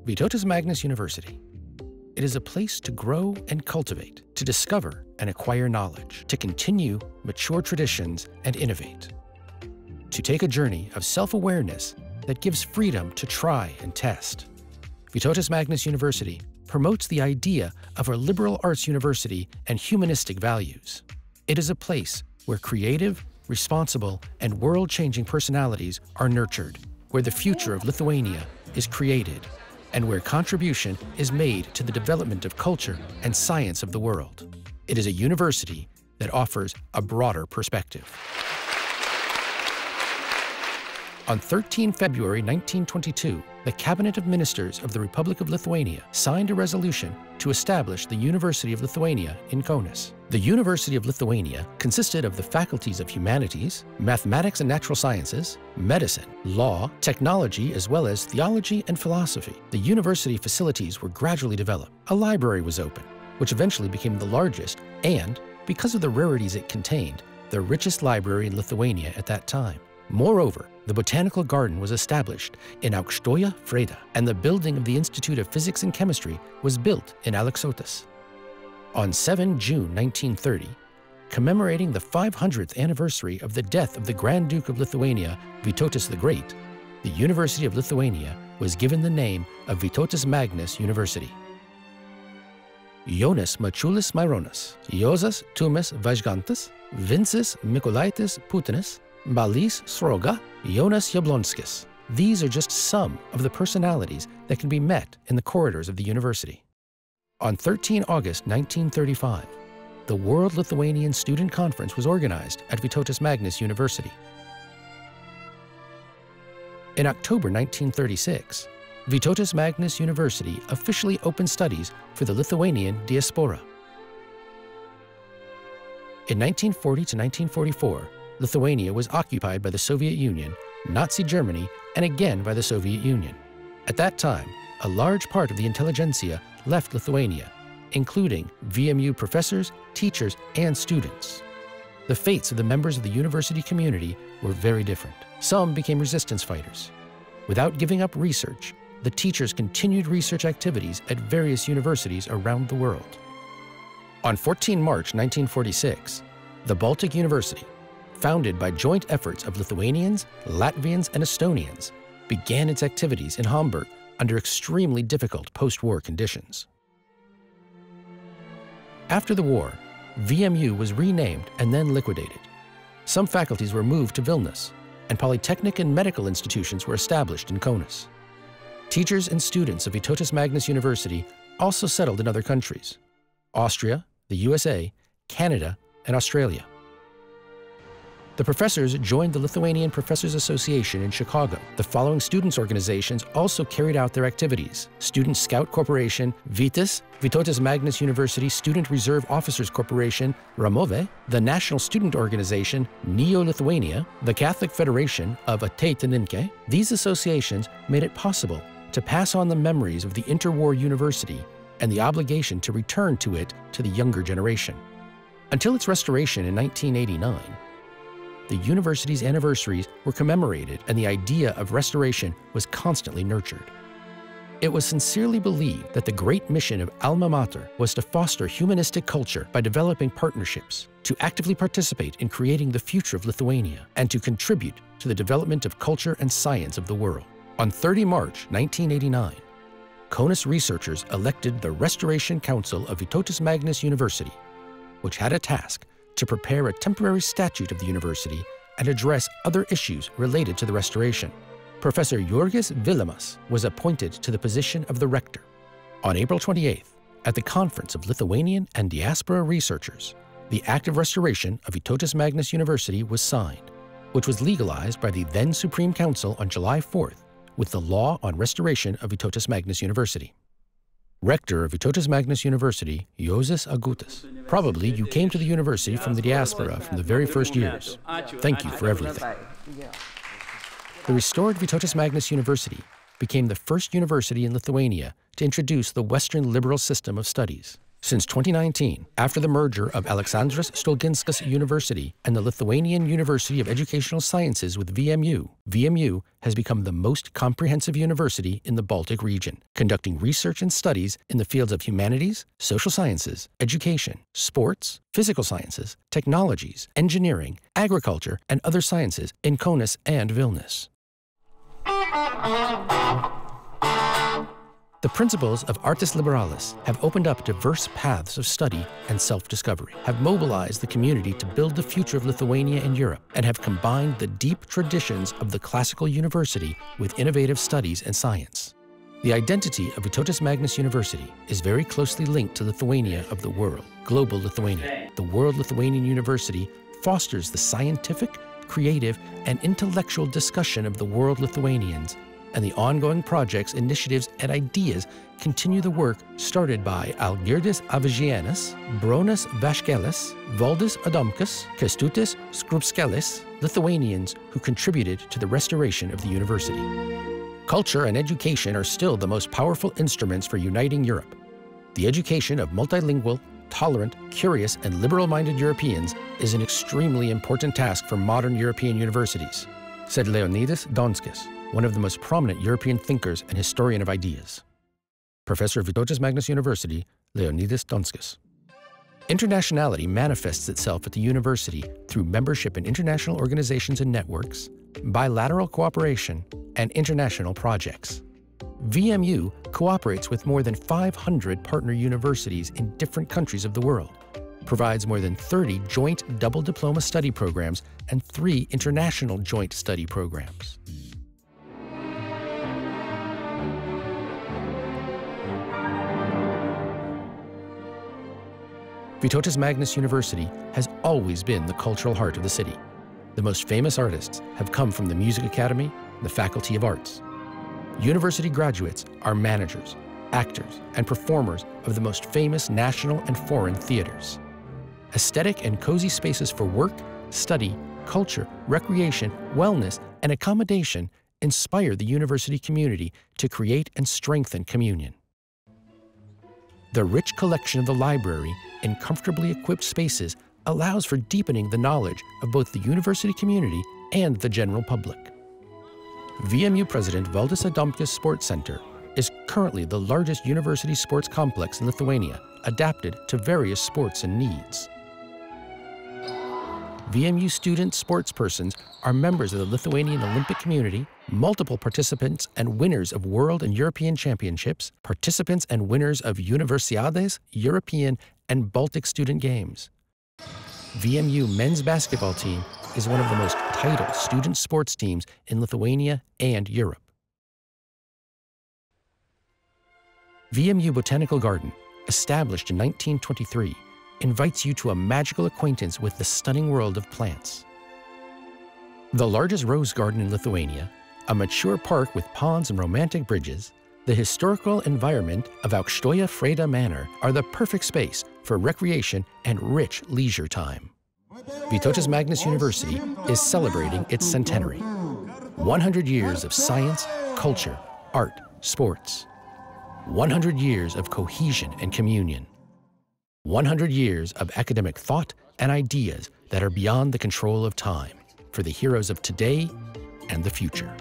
Vytautis Magnus University. It is a place to grow and cultivate, to discover and acquire knowledge, to continue mature traditions and innovate, to take a journey of self-awareness that gives freedom to try and test. Vytautis Magnus University promotes the idea of a liberal arts university and humanistic values. It is a place where creative, responsible, and world-changing personalities are nurtured, where the future of Lithuania is created, and where contribution is made to the development of culture and science of the world. It is a university that offers a broader perspective. On 13 February 1922, the Cabinet of Ministers of the Republic of Lithuania signed a resolution to establish the University of Lithuania in Kaunas. The University of Lithuania consisted of the faculties of humanities, mathematics and natural sciences, medicine, law, technology, as well as theology and philosophy. The university facilities were gradually developed. A library was opened, which eventually became the largest and, because of the rarities it contained, the richest library in Lithuania at that time. Moreover, the botanical garden was established in Aukštoja Freda, and the building of the Institute of Physics and Chemistry was built in Aleksotas. On 7 June 1930, commemorating the 500th anniversary of the death of the Grand Duke of Lithuania, Vytautas the Great, the University of Lithuania was given the name of Vytautis Magnus University. Jonas Mačiulis Maironas, Juozas Tumis Vaižgantas, Vincas Mykolaitis Putinas, Balys Sruoga, Jonas Jablonskis. These are just some of the personalities that can be met in the corridors of the university. On 13 August 1935, the World Lithuanian Student Conference was organized at Vytautis Magnus University. In October 1936, Vytautis Magnus University officially opened studies for the Lithuanian diaspora. In 1940 to 1944, Lithuania was occupied by the Soviet Union, Nazi Germany, and again by the Soviet Union. At that time, a large part of the intelligentsia left Lithuania, including VMU professors, teachers, and students. The fates of the members of the university community were very different. Some became resistance fighters. Without giving up research, the teachers continued research activities at various universities around the world. On 14 March 1946, the Baltic University, founded by joint efforts of Lithuanians, Latvians, and Estonians, began its activities in Hamburg under extremely difficult post-war conditions. After the war, VMU was renamed and then liquidated. Some faculties were moved to Vilnius, and polytechnic and medical institutions were established in Kaunas. Teachers and students of Vytautis Magnus University also settled in other countries: Austria, the USA, Canada, and Australia. The professors joined the Lithuanian Professors Association in Chicago. The following students' organizations also carried out their activities: Student Scout Corporation, Vytis, Vytautis Magnus University Student Reserve Officers Corporation, Ramove, the National Student Organization, Neo-Lithuania, the Catholic Federation of Ateitininkai. These associations made it possible to pass on the memories of the interwar university and the obligation to return to it to the younger generation. Until its restoration in 1989, the university's anniversaries were commemorated and the idea of restoration was constantly nurtured. It was sincerely believed that the great mission of Alma Mater was to foster humanistic culture by developing partnerships, to actively participate in creating the future of Lithuania, and to contribute to the development of culture and science of the world. On 30 March 1989, Kaunas researchers elected the Restoration Council of Vytautis Magnus University, which had a task to prepare a temporary statute of the university and address other issues related to the restoration. Professor Jurgis Vilimas was appointed to the position of the rector. On April 28th, at the Conference of Lithuanian and Diaspora Researchers, the Act of Restoration of Vytautis Magnus University was signed, which was legalized by the then Supreme Council on July 4th with the Law on Restoration of Vytautis Magnus University. Rector of Vytautis Magnus University, Juozas Agutis. Probably you came to the university from the diaspora from the very first years. Thank you for everything. The restored Vytautis Magnus University became the first university in Lithuania to introduce the Western liberal system of studies. Since 2019, after the merger of Aleksandras Stulginskas University and the Lithuanian University of Educational Sciences with VMU, VMU has become the most comprehensive university in the Baltic region, conducting research and studies in the fields of humanities, social sciences, education, sports, physical sciences, technologies, engineering, agriculture, and other sciences in Kaunas and Vilnius. The principles of Artis Liberalis have opened up diverse paths of study and self-discovery, have mobilized the community to build the future of Lithuania and Europe, and have combined the deep traditions of the classical university with innovative studies and science. The identity of Vytautis Magnus University is very closely linked to Lithuania of the world, global Lithuania. The World Lithuanian University fosters the scientific, creative, and intellectual discussion of the world Lithuanians, and the ongoing projects, initiatives, and ideas continue the work started by Algirdis Avižienės, Bronis Vaškelis, Valdis Adamkus, Kęstutis Skrupskelis, Lithuanians who contributed to the restoration of the university. Culture and education are still the most powerful instruments for uniting Europe. The education of multilingual, tolerant, curious, and liberal-minded Europeans is an extremely important task for modern European universities, said Leonidas Donskis, one of the most prominent European thinkers and historian of ideas. Professor of Vytautis Magnus University, Leonidas Donskis. Internationality manifests itself at the university through membership in international organizations and networks, bilateral cooperation, and international projects. VMU cooperates with more than 500 partner universities in different countries of the world, provides more than 30 joint double diploma study programs and 3 international joint study programs. Vytautis Magnus University has always been the cultural heart of the city. The most famous artists have come from the Music Academy, the Faculty of Arts. University graduates are managers, actors, and performers of the most famous national and foreign theaters. Aesthetic and cozy spaces for work, study, culture, recreation, wellness, and accommodation inspire the university community to create and strengthen communion. The rich collection of the library in comfortably equipped spaces allows for deepening the knowledge of both the university community and the general public. VMU President Valdis Adamkus Sports Center is currently the largest university sports complex in Lithuania, adapted to various sports and needs. VMU student sportspersons are members of the Lithuanian Olympic community, multiple participants and winners of world and European championships, participants and winners of Universiades, European, and Baltic student games. VMU men's basketball team is one of the most titled student sports teams in Lithuania and Europe. VMU Botanical Garden, established in 1923, invites you to a magical acquaintance with the stunning world of plants. The largest rose garden in Lithuania, a mature park with ponds and romantic bridges, the historical environment of Aukštoji Freda Manor are the perfect space for recreation and rich leisure time. Vytautis Magnus University is celebrating its centenary. 100 years of science, culture, art, sports. 100 years of cohesion and communion. 100 years of academic thought and ideas that are beyond the control of time, for the heroes of today and the future.